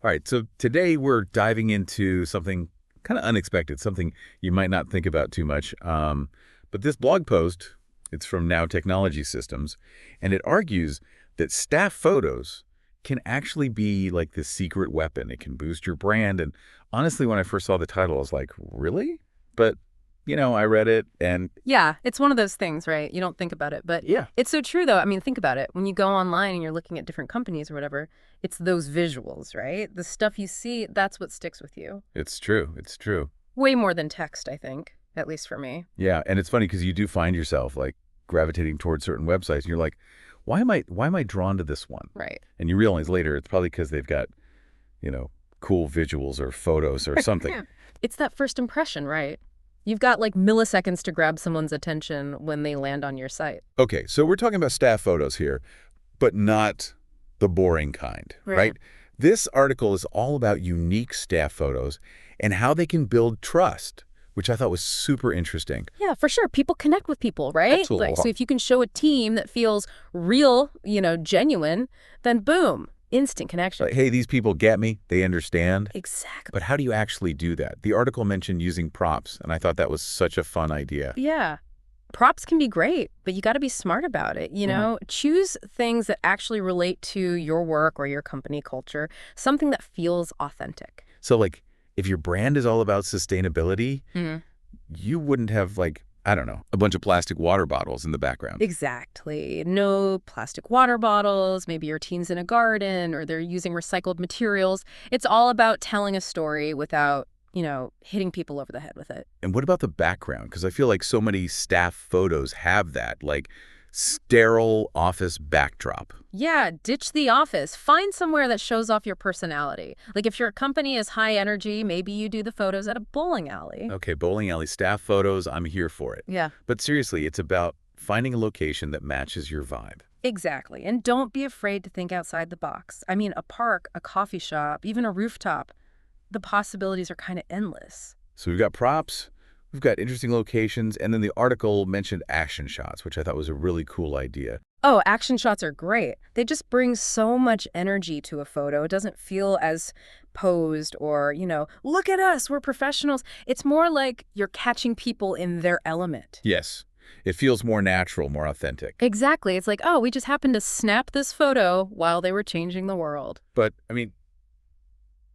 All right, so today we're diving into something kind of unexpected, something you might not think about too much. But this blog post, it's from Now Technology Systems, and it argues that staff photos can actually be like this secret weapon. It can boost your brand. And honestly, when I first saw the title, I was like, really? But, I read it and Yeah, it's one of those things, right? You don't think about it, but yeah, it's so true, though. I mean, think about it. When you go online and you're looking at different companies or whatever, it's those visuals, right? The stuff you see, that's what sticks with you. it's true. It's true. Way more than text, I think, at least for me. Yeah, and it's funny because you do find yourself like gravitating towards certain websites and you're like, why am I drawn to this one? Right. And you realize later it's probably because they've got, cool visuals or photos or something. Yeah. It's that first impression, right? You've got like milliseconds to grab someone's attention when they land on your site. Okay, so we're talking about staff photos here, but not the boring kind, right? This article is all about unique staff photos and how they can build trust, which I thought was super interesting. Yeah, for sure. People connect with people, right? Absolutely. So if you can show a team that feels real, genuine, then boom, instant connection. Like, hey, these people get me. They understand. Exactly. But how do you actually do that? The article mentioned using props, and I thought that was such a fun idea. Yeah. Props can be great, but you got to be smart about it. Choose things that actually relate to your work or your company culture, something that feels authentic. So, like, if your brand is all about sustainability, you wouldn't have, I don't know, a bunch of plastic water bottles in the background. Exactly. No plastic water bottles. Maybe your team's in a garden or they're using recycled materials. It's all about telling a story without, hitting people over the head with it. And what about the background? Because I feel like so many staff photos have that, like sterile office backdrop. Yeah, ditch the office. Find somewhere that shows off your personality. Like if your company is high energy, maybe you do the photos at a bowling alley. Okay, bowling alley staff photos, I'm here for it. Yeah. But seriously, it's about finding a location that matches your vibe. Exactly. And don't be afraid to think outside the box. I mean, a park, a coffee shop, even a rooftop. The possibilities are kind of endless. So we've got props, we've got interesting locations, and then the article mentioned action shots, which I thought was a really cool idea. Oh, action shots are great. They just bring so much energy to a photo. It doesn't feel as posed or, look at us, we're professionals. It's more like you're catching people in their element. Yes, it feels more natural, more authentic. Exactly. It's like, oh, we just happened to snap this photo while they were changing the world. But, I mean,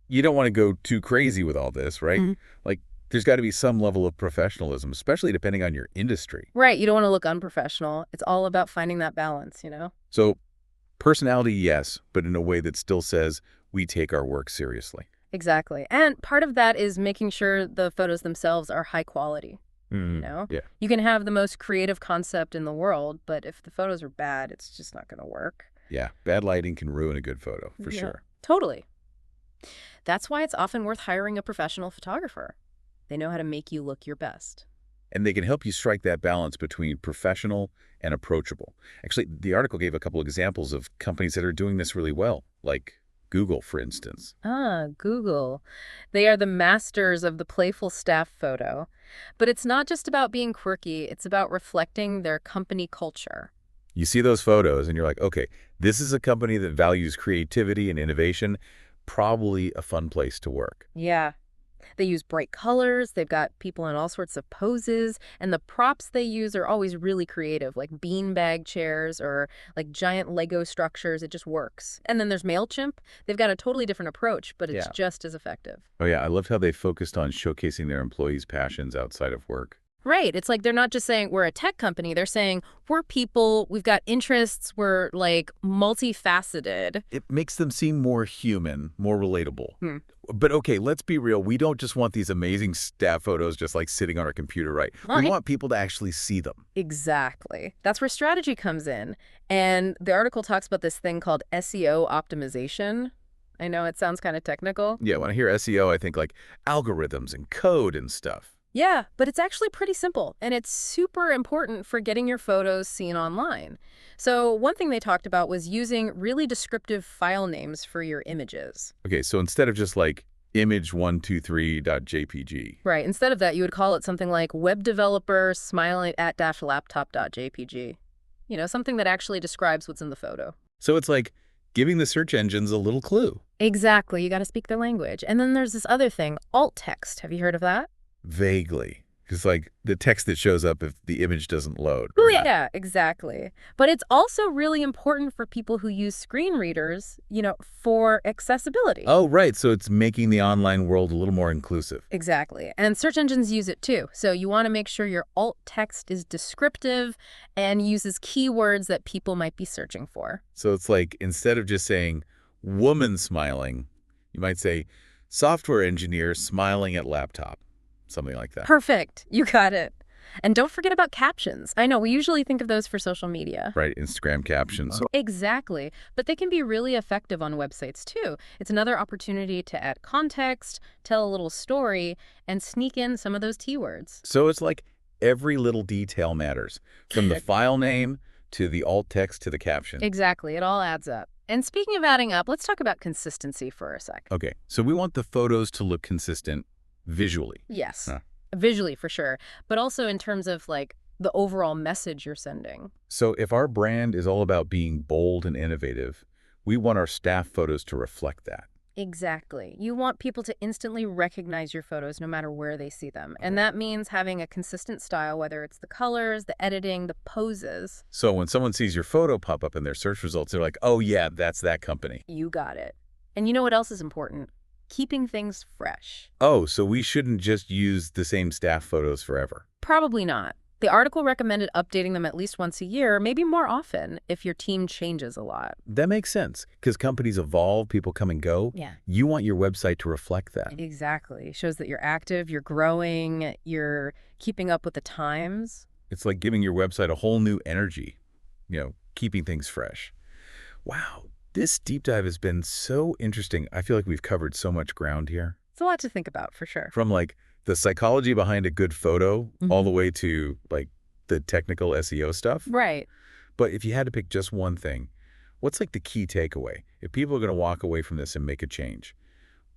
you don't want to go too crazy with all this, right? Like, there's got to be some level of professionalism, especially depending on your industry. Right. You don't want to look unprofessional. It's all about finding that balance, So, personality, yes, but in a way that still says we take our work seriously. Exactly. And part of that is making sure the photos themselves are high quality. Yeah. You can have the most creative concept in the world, but if the photos are bad, it's just not going to work. Yeah, bad lighting can ruin a good photo, for sure. Totally. That's why it's often worth hiring a professional photographer. They know how to make you look your best. And they can help you strike that balance between professional and approachable. Actually, the article gave a couple examples of companies that are doing this really well, like Google, for instance. Ah, Google. They are the masters of the playful staff photo. But it's not just about being quirky, it's about reflecting their company culture. You see those photos and you're like, okay, this is a company that values creativity and innovation, probably a fun place to work. Yeah. They use bright colors, they've got people in all sorts of poses, and the props they use are always really creative, like beanbag chairs or like giant Lego structures. It just works. And then there's MailChimp. They've got a totally different approach, but it's just as effective. Oh yeah, I loved how they focused on showcasing their employees' passions outside of work. Right. It's like they're not just saying we're a tech company. They're saying we're people, we've got interests, we're like multifaceted. It makes them seem more human, more relatable. But okay, let's be real. We don't just want these amazing staff photos just like sitting on our computer, right? We want people to actually see them. Exactly. That's where strategy comes in. And the article talks about this thing called SEO optimization. I know it sounds kind of technical. Yeah, when I hear SEO, I think like algorithms and code and stuff. Yeah, but it's actually pretty simple, and it's super important for getting your photos seen online. So one thing they talked about was using really descriptive file names for your images. Okay, so instead of just like image123.jpg. Right, instead of that, you would call it something like web developer smiling at -laptop.jpg. Something that actually describes what's in the photo. So it's like giving the search engines a little clue. Exactly. You got to speak their language. And then there's this other thing, alt text. Have you heard of that? Vaguely. Because, like, the text that shows up if the image doesn't load. Oh, Right? yeah, exactly. But it's also really important for people who use screen readers, for accessibility. Oh, right. So it's making the online world a little more inclusive. Exactly. And search engines use it too. So you want to make sure your alt text is descriptive and uses keywords that people might be searching for. So it's like, instead of just saying woman smiling, you might say software engineer smiling at laptop. Something like that. Perfect. You got it. And don't forget about captions. I know we usually think of those for social media. Right, Instagram captions. Exactly. But they can be really effective on websites too. It's another opportunity to add context, tell a little story, and sneak in some of those keywords. So it's like every little detail matters, from the file name to the alt text to the caption. Exactly. It all adds up. And speaking of adding up, let's talk about consistency for a sec. Okay, so we want the photos to look consistent visually. Yes, Huh. visually for sure, but also in terms of like the overall message you're sending. So if our brand is all about being bold and innovative, we want our staff photos to reflect that. Exactly. You want people to instantly recognize your photos no matter where they see them. And that means having a consistent style, whether it's the colors, the editing, the poses. So when someone sees your photo pop up in their search results, they're like, oh yeah, that's that company. You got it. And you know what else is important? Keeping things fresh. Oh, so we shouldn't just use the same staff photos forever. Probably not. The article recommended updating them at least once a year, maybe more often if your team changes a lot. That makes sense, because companies evolve, people come and go. Yeah. You want your website to reflect that. Exactly. It shows that you're active, you're growing, you're keeping up with the times. It's like giving your website a whole new energy, keeping things fresh. Wow, this deep dive has been so interesting. I feel like we've covered so much ground here. It's a lot to think about, for sure. From like the psychology behind a good photo all the way to like the technical SEO stuff. Right. But if you had to pick just one thing, what's like the key takeaway? If people are going to walk away from this and make a change,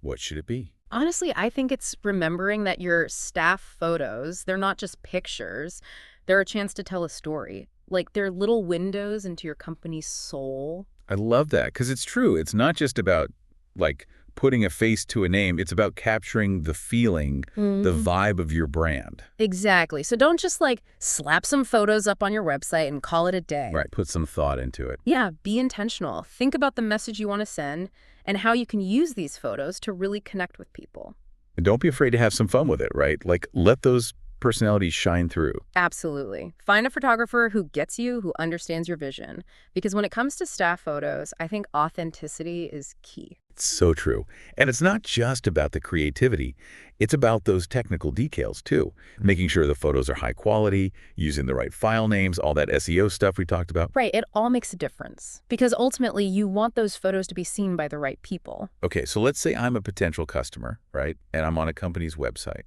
what should it be? Honestly, I think it's remembering that your staff photos, they're not just pictures. They're a chance to tell a story. Like, they're little windows into your company's soul. I love that, because it's true. It's not just about like putting a face to a name. It's about capturing the feeling, the vibe of your brand. Exactly. So don't just like slap some photos up on your website and call it a day. Right. Put some thought into it. Yeah, be intentional. Think about the message you want to send and how you can use these photos to really connect with people. And don't be afraid to have some fun with it, right? Like, let those personalities shine through. Absolutely. Find a photographer who gets you, who understands your vision. Because when it comes to staff photos, I think authenticity is key. It's so true. And it's not just about the creativity. It's about those technical details, too. Making sure the photos are high quality, using the right file names, all that SEO stuff we talked about. Right. It all makes a difference. Because ultimately, you want those photos to be seen by the right people. Okay, so let's say I'm a potential customer, right? And I'm on a company's website,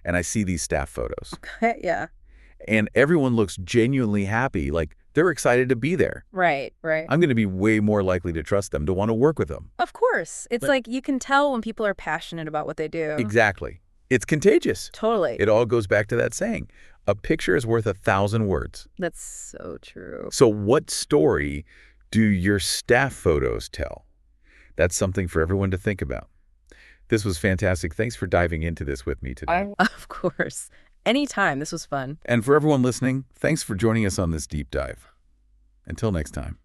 and I see these staff photos. Yeah. And everyone looks genuinely happy, like they're excited to be there. Right. I'm going to be way more likely to trust them, to want to work with them. Of course. It's like you can tell when people are passionate about what they do. Exactly. It's contagious. Totally. It all goes back to that saying, a picture is worth 1,000 words. That's so true. So what story do your staff photos tell? That's something for everyone to think about. This was fantastic. Thanks for diving into this with me today. Of course. Anytime. This was fun. And for everyone listening, thanks for joining us on this deep dive. Until next time.